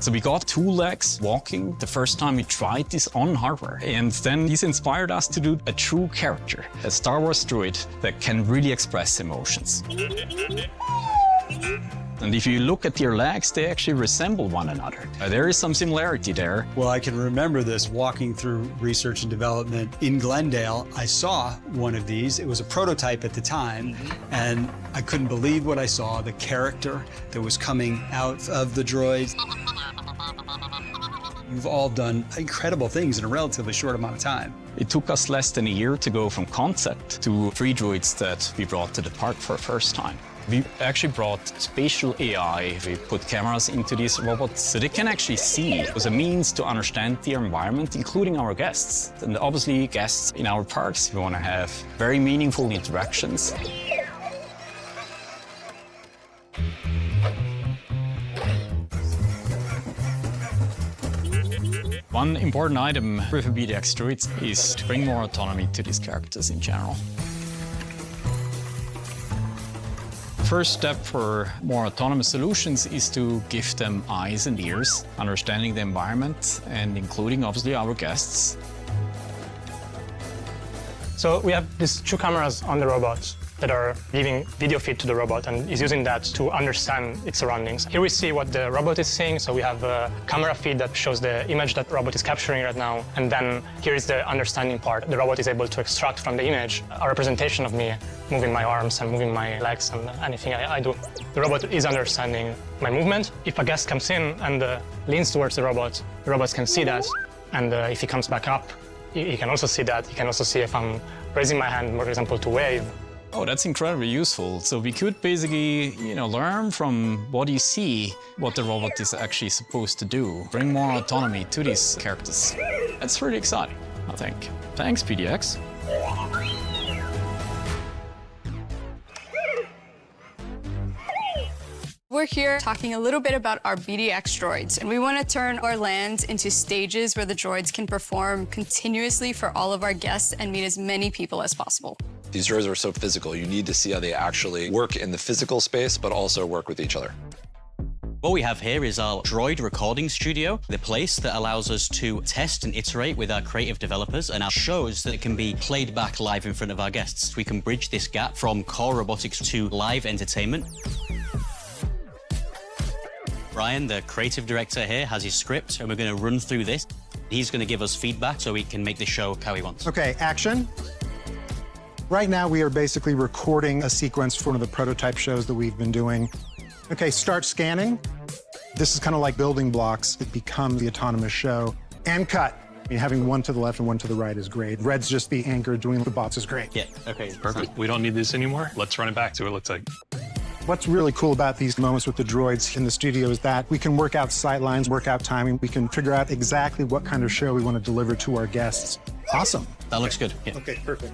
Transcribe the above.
So we got two legs walking the first time we tried this on hardware. And then this inspired us to do a true character, a Star Wars droid that can really express emotions. And if you look at their legs, they actually resemble one another. There is some similarity there. Well, I can remember this walking through research and development in Glendale. I saw one of these. It was a prototype at the time, and I couldn't believe what I saw, the character that was coming out of the droids. You've all done incredible things in a relatively short amount of time. It took us less than a year to go from concept to 3 droids that we brought to the park for the first time. We actually brought spatial AI. We put cameras into these robots so they can actually see. It was a means to understand their environment, including our guests. And obviously, guests in our parks, we want to have very meaningful interactions. One important item with BDX Droids is to bring more autonomy to these characters in general. First step for more autonomous solutions is to give them eyes and ears, understanding the environment, and including, obviously, our guests. So we have these 2 cameras on the robot that are giving video feed to the robot and is using that to understand its surroundings. Here we see what the robot is seeing. So we have a camera feed that shows the image that the robot is capturing right now. And then here is the understanding part. The robot is able to extract from the image a representation of me moving my arms and moving my legs and anything I do. The robot is understanding my movement. If a guest comes in and leans towards the robot can see that. And if he comes back up, he can also see that. He can also see if I'm raising my hand, for example, to wave. Oh, that's incredibly useful. So we could basically, learn from what you see, what the robot is actually supposed to do. Bring more autonomy to these characters. That's really exciting, I think. Thanks, BDX. We're here talking a little bit about our BDX droids, and we want to turn our lands into stages where the droids can perform continuously for all of our guests and meet as many people as possible. These droids are so physical. You need to see how they actually work in the physical space, but also work with each other. What we have here is our droid recording studio, the place that allows us to test and iterate with our creative developers and our shows that can be played back live in front of our guests. We can bridge this gap from core robotics to live entertainment. Brian, the creative director here, has his script, and we're going to run through this. He's going to give us feedback so we can make the show how he wants. Okay, action. Right now, we are basically recording a sequence for one of the prototype shows that we've been doing. Okay, start scanning. This is kind of like building blocks. It becomes the autonomous show. And cut. I mean, having one to the left and one to the right is great. Red's just the anchor doing the bots is great. Yeah, okay. Perfect. We don't need this anymore. Let's run it back to what it looks like. What's really cool about these moments with the droids in the studio is that we can work out sight lines, work out timing. We can figure out exactly what kind of show we want to deliver to our guests. Awesome. That looks good. Yeah. Okay, perfect.